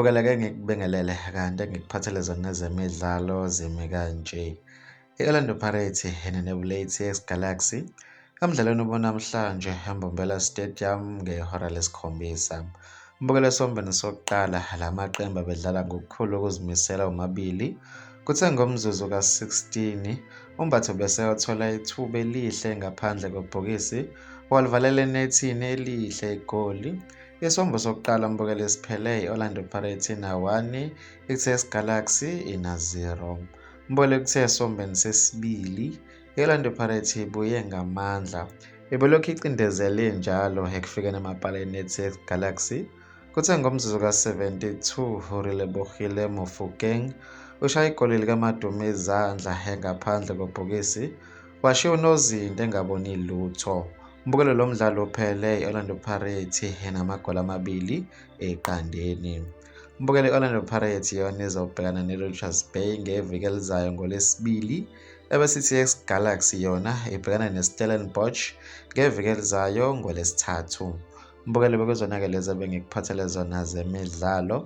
Mbukela-ke ngikubingelele kanti ngikuphathele zona zemidlalo zimi kanje. I-Orlando Pirates enenebula i-TX Galaxy emdlalweni bonamhlanje eMbombela Stadium ngehora lesikhombisa. Mbukelo esombeni sokuqala la maqembu bedlala ngokukhulu ukuzimisela omabili. Kuthe ngomzuzu ka-16 uMbatha bese wathola ithuba elihle ngaphandle kwebhokisi walivalela enethini elihle igoli. Isombo sokuqala mbukelo esiphele i-Orlando Pirates ina 1 i-TX Galaxy ina 0. Mbukelo kuthe esombeni sesibili i-Orlando Pirates ibuye ngamandla ibelokhu icindezele njalo ekufikeni emapaleni e-TX Galaxy. Kuthe ngomzuzu ka-72 uRelebogile Mofokeng ushaya igoli likaMadume izandla engaphandle kwebhokisi washiya unozinto engaboni lutho. Mbukelo lo mdlalo uphele i-Orlando Pirates enamagoli amabili eqandeni. Mbukelo i-Orlando Pirates yona izobhekana ne-Richards Bay ngeviki elizayo ngoLwesibili, ebese i-TX Galaxy yona ibhekana ne-Stellenbosch ngeviki elizayo ngoLwesithathu. Mbukelo bekuzona-ke lezi ebengikuphathele zona zemidlalo.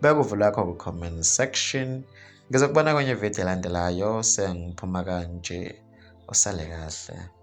Bekuvula lakho ku-comment section. Ngizokubona kwenye video elandelayo sengiphuma kanje. Usale kahle.